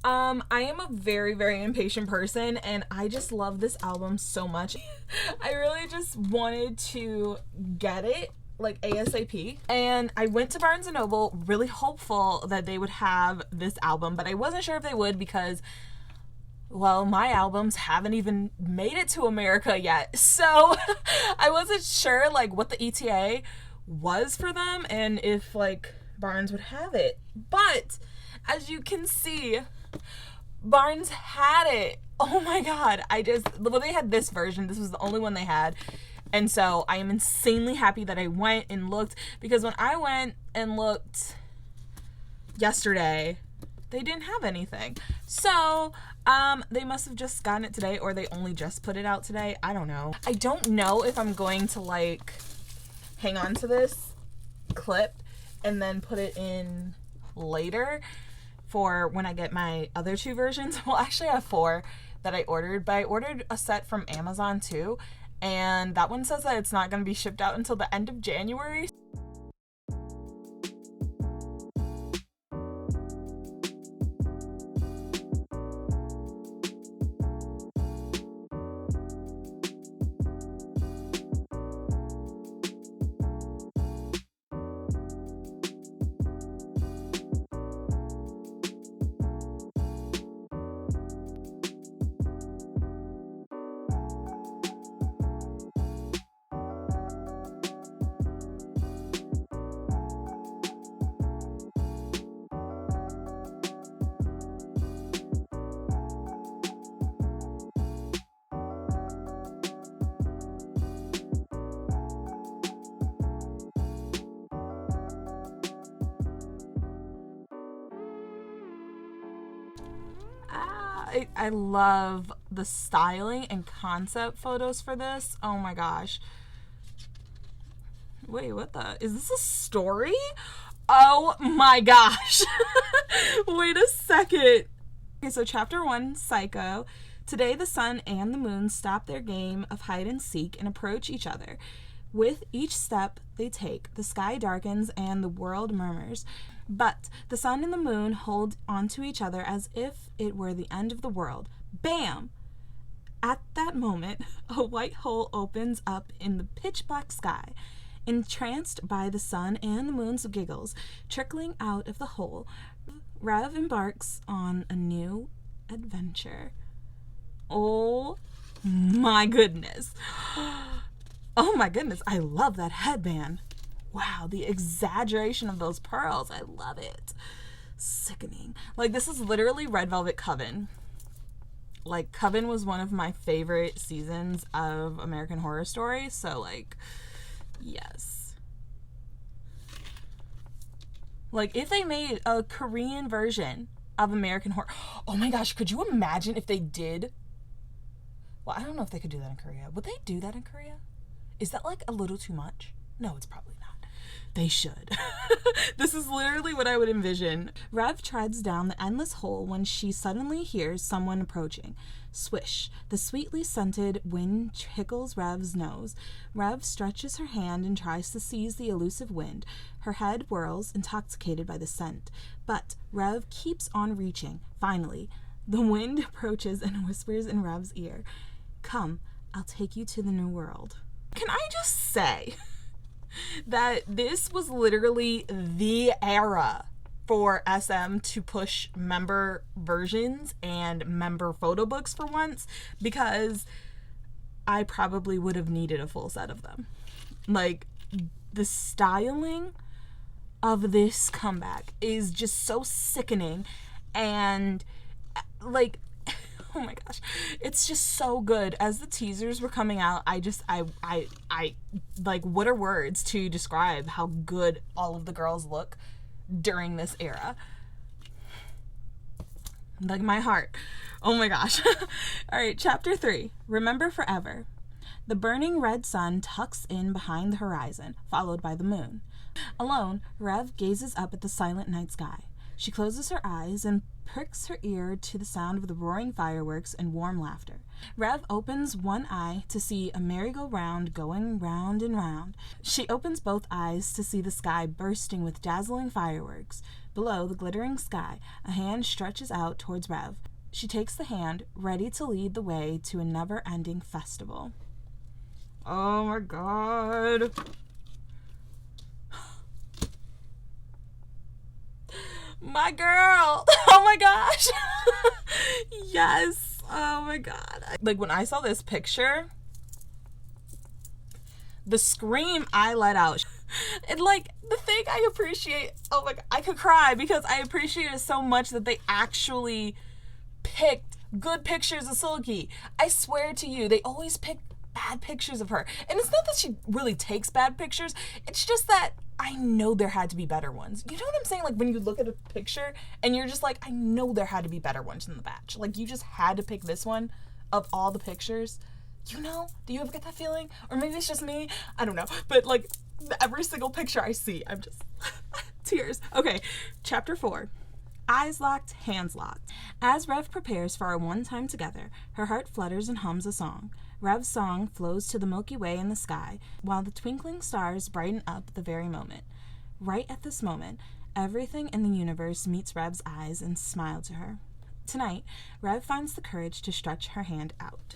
I am a very, very impatient person, and I just love this album so much. I really just wanted to get it, like, ASAP. And I went to Barnes & Noble really hopeful that they would have this album, but I wasn't sure if they would because, well, my albums haven't even made it to America yet. So I wasn't sure, like, what the ETA was for them and if, like, Barnes would have it. But as you can see, Barnes had it. Oh my god. Well, they had this version. This was the only one they had. And so I am insanely happy that I went and looked, because when I went and looked yesterday, they didn't have anything. So, they must have just gotten it today, or they only just put it out today. I don't know. I don't know if I'm going to, like, hang on to this clip and then put it in later for when I get my other two versions. Well, actually I have 4 that I ordered, but I ordered a set from Amazon too, and that one says that it's not going to be shipped out until the end of January. I love the styling and concept photos for this. Oh my gosh. Wait, what the? Is this a story? Oh my gosh. Wait a second. Okay, so chapter 1, Psycho. Today the sun and the moon stop their game of hide and seek and approach each other. With each step they take, the sky darkens and the world murmurs. But the sun and the moon hold onto each other as if it were the end of the world. Bam! At that moment, a white hole opens up in the pitch-black sky. Entranced by the sun and the moon's giggles trickling out of the hole, Rev embarks on a new adventure. Oh my goodness. Oh my goodness, I love that headband. Wow, the exaggeration of those pearls. I love it. Sickening. Like, this is literally Red Velvet Coven. Like, Coven was one of my favorite seasons of American Horror Story. So, like, yes. Like, if they made a Korean version of American Horror... Oh my gosh, could you imagine if they did... Well, I don't know if they could do that in Korea. Would they do that in Korea? Is that, like, a little too much? No, it's probably not. They should. This is literally what I would envision. Rev treads down the endless hole when she suddenly hears someone approaching. Swish. The sweetly scented wind tickles Rev's nose. Rev stretches her hand and tries to seize the elusive wind. Her head whirls, intoxicated by the scent. But Rev keeps on reaching. Finally, the wind approaches and whispers in Rev's ear. Come, I'll take you to the new world. Can I just say that this was literally the era for SM to push member versions and member photo books for once, because I probably would have needed a full set of them. Like, the styling of this comeback is just so sickening, and like, oh my gosh, it's just so good. As the teasers were coming out, I like, what are words to describe how good all of the girls look during this era? Like, my heart. Oh my gosh. All right, chapter 3, Remember Forever. The burning red sun tucks in behind the horizon, followed by the moon. Alone, Rev gazes up at the silent night sky. She closes her eyes and pricks her ear to the sound of the roaring fireworks and warm laughter. Rev opens one eye to see a merry-go-round going round and round. She opens both eyes to see the sky bursting with dazzling fireworks. Below the glittering sky, a hand stretches out towards Rev. She takes the hand, ready to lead the way to a never-ending festival. Oh my god. My girl. Oh my gosh. Yes. Oh my god. Like, when I saw this picture, the scream I let out. And like, the thing I appreciate, oh my god, I could cry because I appreciate it so much that they actually picked good pictures of Silky. I swear to you, they always pick bad pictures of her. And it's not that she really takes bad pictures, it's just that I know there had to be better ones. You know what I'm saying? Like, when you look at a picture and you're just like, I know there had to be better ones in the batch. Like, you just had to pick this one of all the pictures. You know? Do you ever get that feeling? Or maybe it's just me. I don't know. But like, every single picture I see, I'm just tears. Okay, chapter 4. Eyes locked, hands locked. As Rev prepares for our one time together, her heart flutters and hums a song. Rev's song flows to the Milky Way in the sky, while the twinkling stars brighten up the very moment. Right at this moment, everything in the universe meets Rev's eyes and smile to her. Tonight, Rev finds the courage to stretch her hand out.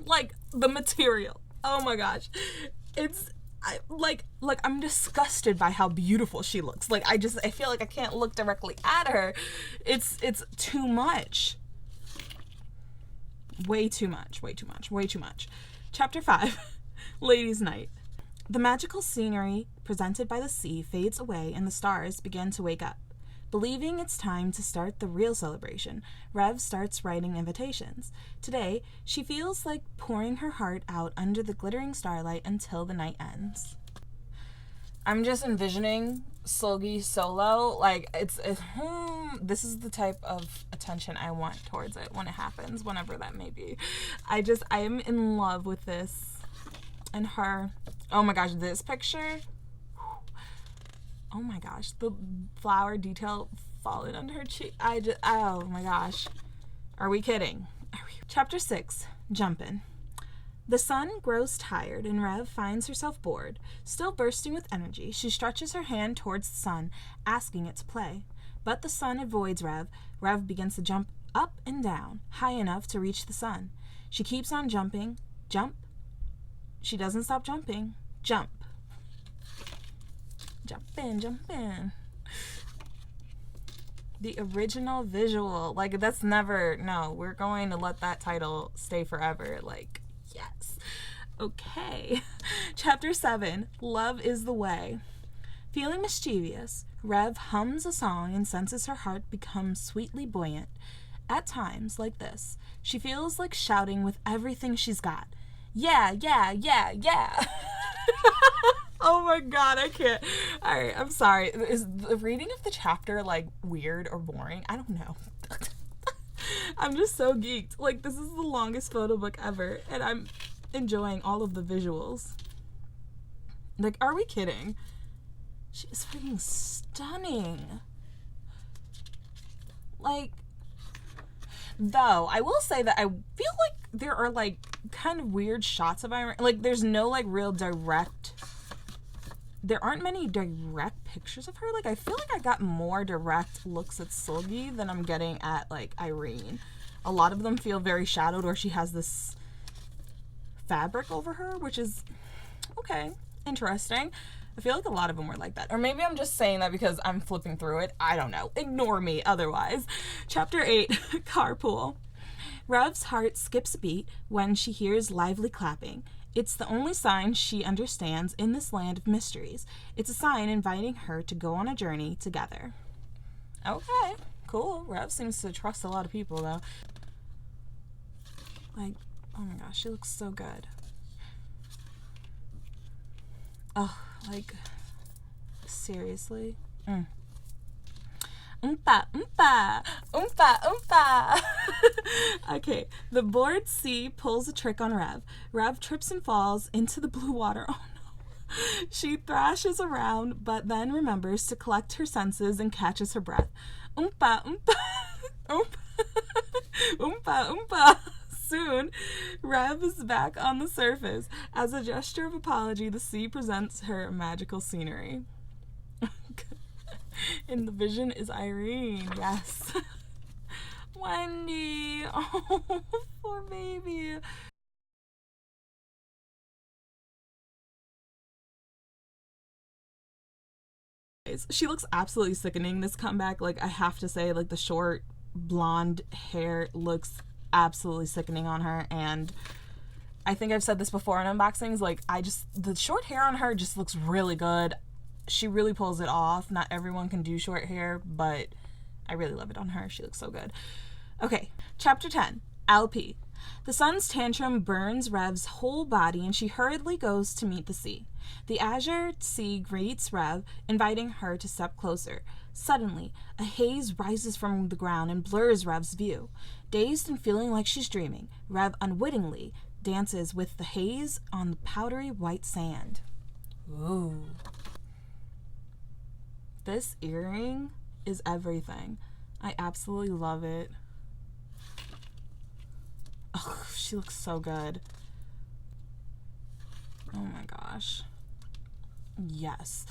Like, the material. Oh my gosh. I'm disgusted by how beautiful she looks. Like, I feel like I can't look directly at her. It's too much. Way too much. Chapter 5. Ladies' Night. The magical scenery presented by the sea fades away and the stars begin to wake up. Believing it's time to start the real celebration, Rev starts writing invitations. Today, she feels like pouring her heart out under the glittering starlight until the night ends. I'm just envisioning Sulgi solo. Like, this is the type of attention I want towards it when it happens, whenever that may be. I am in love with this and her. Oh my gosh, this picture. Oh my gosh, the flower detail falling under her cheek. Oh my gosh. Are we kidding? Chapter 6, Jumpin'. The sun grows tired and Rev finds herself bored. Still bursting with energy, she stretches her hand towards the sun, asking it to play. But the sun avoids Rev. Rev begins to jump up and down, high enough to reach the sun. She keeps on jumping. Jump. She doesn't stop jumping. Jump. Jumpin'. The original visual. Like, that's never, no, we're going to let that title stay forever. Like, yes. Okay. Chapter 7, Love is the Way. Feeling mischievous, Rev hums a song and senses her heart become sweetly buoyant. At times, like this, she feels like shouting with everything she's got. Yeah, yeah, yeah, yeah. Oh my god, I can't. Alright, I'm sorry. Is the reading of the chapter, like, weird or boring? I don't know. I'm just so geeked. Like, this is the longest photo book ever, and I'm enjoying all of the visuals. Like, are we kidding? She is freaking stunning. Like, though, I will say that I feel like there are, like, kind of weird shots of Irene. Like, there's no, like, real direct... There aren't many direct pictures of her. Like, I feel like I got more direct looks at Sulgi than I'm getting at, like, Irene. A lot of them feel very shadowed, or she has this fabric over her, which is, okay, interesting. I feel like a lot of them were like that. Or maybe I'm just saying that because I'm flipping through it. I don't know. Ignore me otherwise. Chapter 8, Carpool. Rev's heart skips a beat when she hears lively clapping. It's the only sign she understands in this land of mysteries. It's a sign inviting her to go on a journey together. Okay, cool. Rev seems to trust a lot of people, though. Like, oh my gosh, she looks so good. Oh, like, seriously? Oompa, oompa, oompa, oompa. Okay, the bored sea pulls a trick on Rev. Rev trips and falls into the blue water. Oh no. She thrashes around, but then remembers to collect her senses and catches her breath. Oompa, oompa, oompa, oompa, oompa. Soon, Rev is back on the surface. As a gesture of apology, the sea presents her magical scenery. And the vision is Irene. Yes. Wendy. Oh, poor baby. She looks absolutely sickening this comeback. Like, I have to say, like, the short blonde hair looks absolutely sickening on her. And I think I've said this before in unboxings, like, the short hair on her just looks really good. She really pulls it off. Not everyone can do short hair, but I really love it on her. She looks so good. Okay, chapter 10, LP. The sun's tantrum burns Rev's whole body, and she hurriedly goes to meet the sea. The azure sea greets Rev, inviting her to step closer. Suddenly, a haze rises from the ground and blurs Rev's view. Dazed and feeling like she's dreaming, Rev unwittingly dances with the haze on the powdery white sand. Ooh. This earring is everything. I absolutely love it. Oh, she looks so good. Oh my gosh. Yes.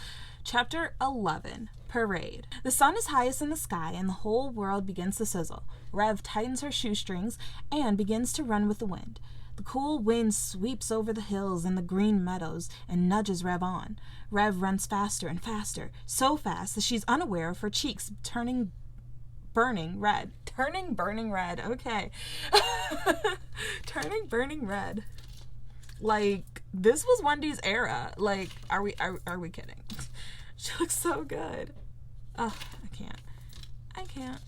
Chapter 11, Parade. The sun is highest in the sky and the whole world begins to sizzle. Rev tightens her shoestrings and begins to run with the wind. The cool wind sweeps over the hills and the green meadows and nudges Rev on. Rev runs faster and faster, so fast that she's unaware of her cheeks turning burning red. Turning burning red. Okay. Turning burning red. Like, this was Wendy's era. Like, are we kidding? She looks so good. Oh, I can't.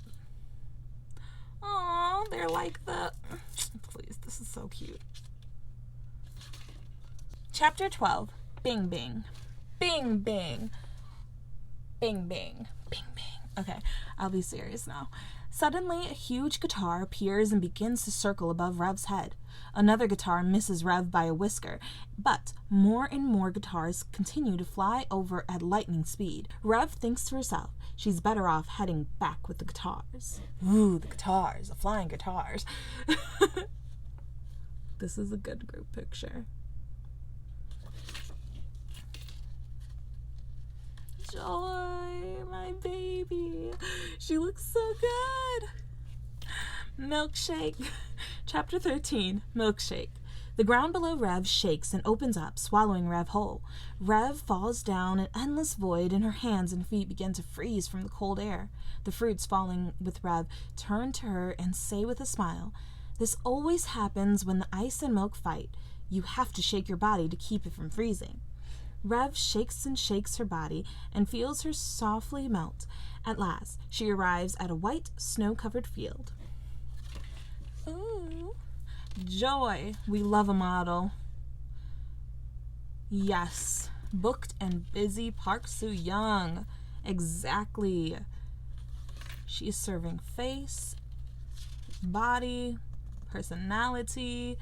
Oh, they're like the... Please, this is so cute. Chapter 12, Bing Bing. Bing Bing. Bing Bing. Bing Bing. Okay, I'll be serious now. Suddenly, a huge guitar appears and begins to circle above Rev's head. Another guitar misses Rev by a whisker, but more and more guitars continue to fly over at lightning speed. Rev thinks to herself she's better off heading back with the guitars. Ooh, the guitars, the flying guitars. This is a good group picture. Joy, my baby. She looks so good. Milkshake. Chapter 13, Milkshake. The ground below Rev shakes and opens up, swallowing Rev whole. Rev falls down an endless void, and her hands and feet begin to freeze from the cold air. The fruits falling with Rev turn to her and say with a smile, "This always happens when the ice and milk fight. You have to shake your body to keep it from freezing." Rev shakes and shakes her body and feels her softly melt. At last, she arrives at a white, snow-covered field. Ooh. Joy. We love a model. Yes. Booked and busy Park Soo-young. Exactly. She is serving face, body, personality.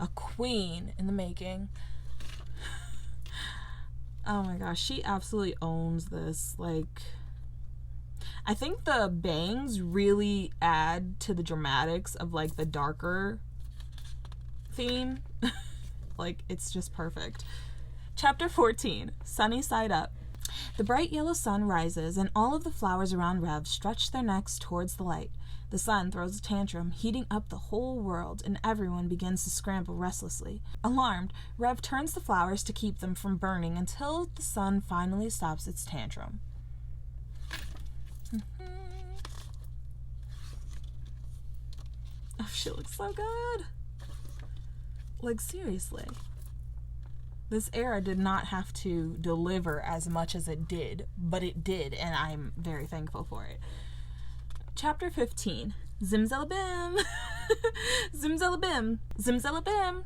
A queen in the making. Oh my gosh, she absolutely owns this. Like, I think the bangs really add to the dramatics of, like, the darker theme. Like, it's just perfect. Chapter 14, Sunny Side Up. The bright yellow sun rises, and all of the flowers around Rev stretch their necks towards the light. The sun throws a tantrum, heating up the whole world, and everyone begins to scramble restlessly. Alarmed, Rev turns the flowers to keep them from burning until the sun finally stops its tantrum. Oh, she looks so good. Like, seriously. This era did not have to deliver as much as it did, but it did, and I'm very thankful for it. Chapter 15, Zimzalabim. Zimzalabim. Zimzalabim.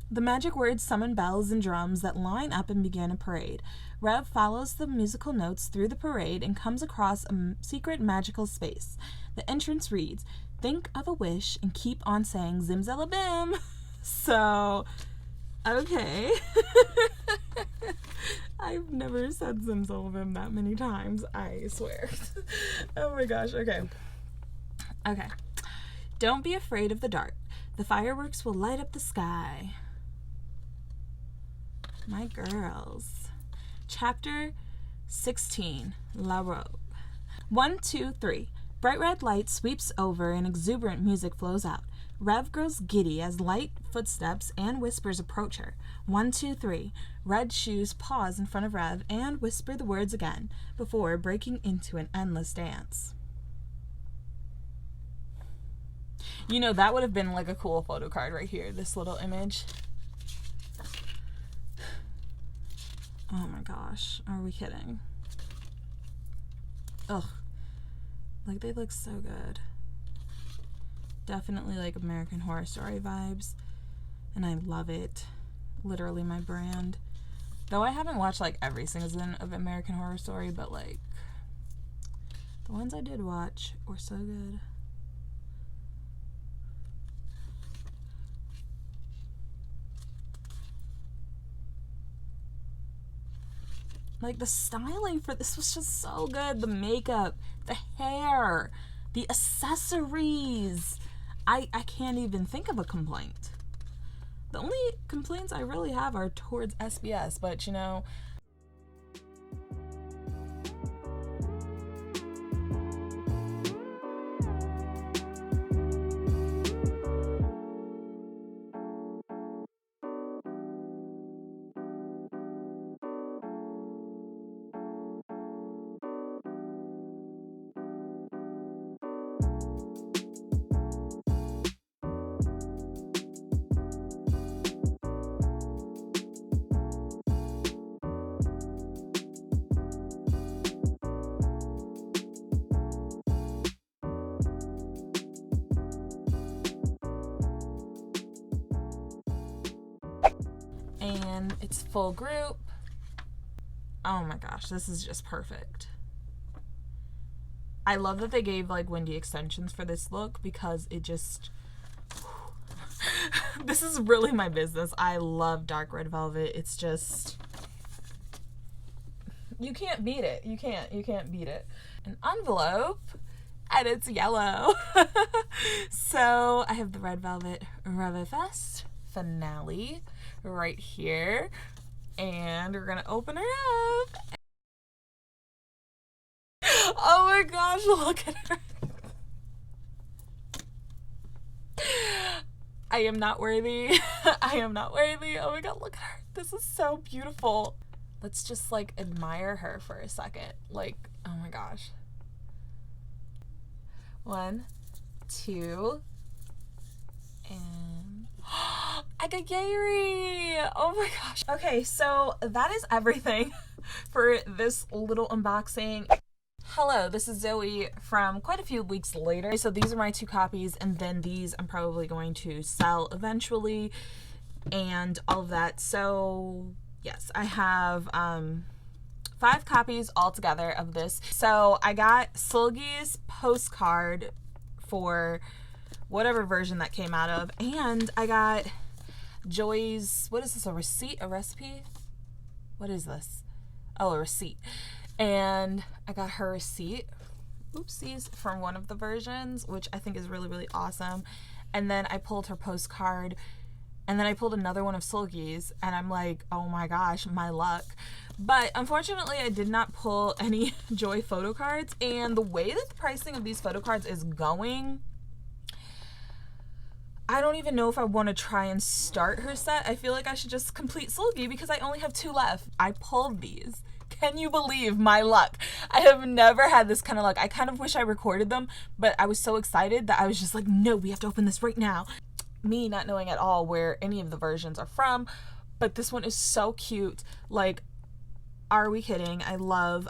The magic words summon bells and drums that line up and begin a parade. Rev follows the musical notes through the parade and comes across a secret magical space. The entrance reads, "Think of a wish and keep on saying Zimzalabim." So, okay. I've never said Zimzalabim that many times, I swear. Oh my gosh, okay. Okay. Don't be afraid of the dark. The fireworks will light up the sky. My girls. Chapter 16, La Robe. 1, 2, 3. Bright red light sweeps over and exuberant music flows out. Rev grows giddy as light footsteps and whispers approach her. 1, 2, 3. Red shoes pause in front of Rev and whisper the words again before breaking into an endless dance. You know, that would have been like a cool photo card right here, this little image. Oh my gosh, are we kidding? Ugh. Like, they look so good. Definitely like American Horror Story vibes. And I love it. Literally my brand. Though I haven't watched like every season of American Horror Story, but like the ones I did watch were so good. Like, the styling for this was just so good. The makeup, the hair, the accessories. I can't even think of a complaint. The only complaints I really have are towards SBS, but you know, and it's full group. Oh my gosh, this is just perfect. I love that they gave like Wendy extensions for this look because it just this is really my business. I love dark red velvet. It's just, you can't beat it. You can't beat it. An envelope, and it's yellow. So I have the red velvet Reve Fest finale right here, and we're gonna open her up. Oh my gosh, look at her. I am not worthy. I am not worthy. Oh my god, look at her. This is so beautiful. Let's just like admire her for a second. Like, oh my gosh. 1, 2, and I got Gary. Oh my gosh. Okay, so that is everything for this little unboxing. Hello, this is Zoe from quite a few weeks later. So these are my 2 copies, and then these I'm probably going to sell eventually and all of that. So yes, I have 5 copies altogether of this. So I got Silgy's postcard for whatever version that came out of, and I got Joy's, what is this, a receipt, a recipe? What is this? Oh, a receipt. And I got her receipt, oopsies, from one of the versions, which I think is really, really awesome. And then I pulled her postcard, and then I pulled another one of Silky's, and I'm like, oh my gosh, my luck. But unfortunately, I did not pull any Joy photo cards, and the way that the pricing of these photo cards is going, I don't even know if I want to try and start her set. I feel like I should just complete Silky because I only have 2 left. I pulled these. Can you believe my luck? I have never had this kind of luck. I kind of wish I recorded them, but I was so excited that I was just like, no, we have to open this right now. Me not knowing at all where any of the versions are from, but this one is so cute. Like, are we kidding? I love.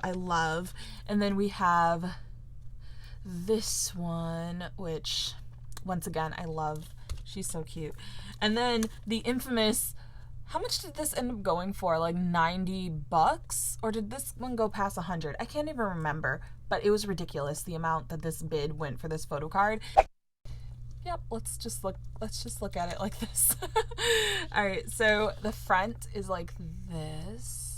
And then we have this one, which once again, I love. She's so cute. And then the infamous, how much did this end up going for? Like $90? Or did this one go past 100? I can't even remember, but it was ridiculous the amount that this bid went for this photo card. Yep, let's just look at it like this. All right, so the front is like this.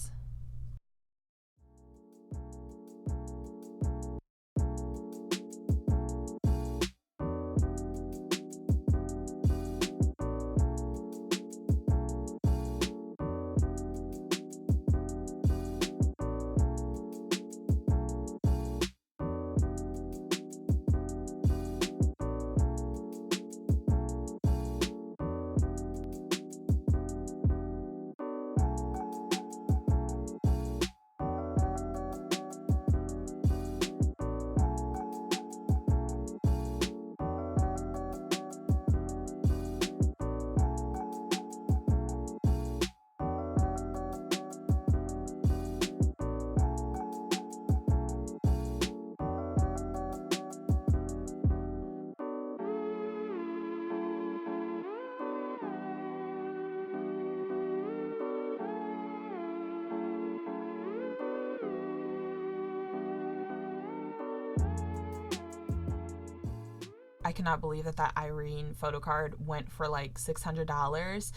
I cannot believe that Irene photocard went for like $600.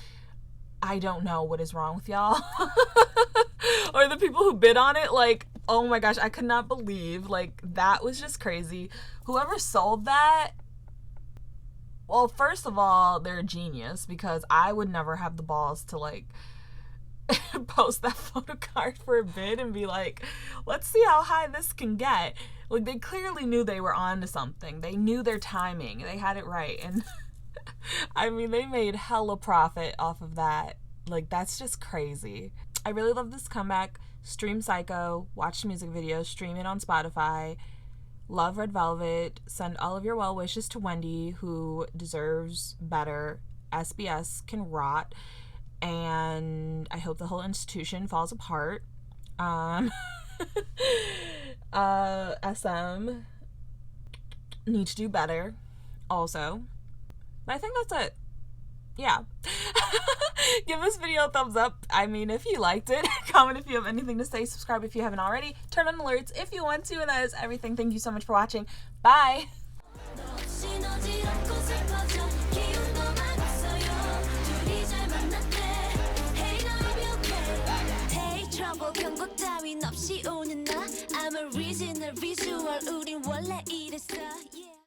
I don't know what is wrong with y'all. Or the people who bid on it, like, oh my gosh, I could not believe, like, that was just crazy. Whoever sold that, well, first of all, they're a genius, because I would never have the balls to, like, post that photocard for a bid and be like, let's see how high this can get. Like, they clearly knew they were on to something. They knew their timing. They had it right. And I mean, they made hella profit off of that. Like, that's just crazy. I really love this comeback. Stream Psycho, watch the music video, stream it on Spotify. Love Red Velvet. Send all of your well wishes to Wendy, who deserves better. SBS can rot. And I hope the whole institution falls apart. SM need to do better also. But I think that's it. Yeah. Give this video a thumbs up. I mean, if you liked it. Comment if you have anything to say. Subscribe if you haven't already. Turn on alerts if you want to. And that is everything. Thank you so much for watching. Bye. 경고 따윈 없이 오는 나 I'm a original visual 우린 원래 이랬어 yeah.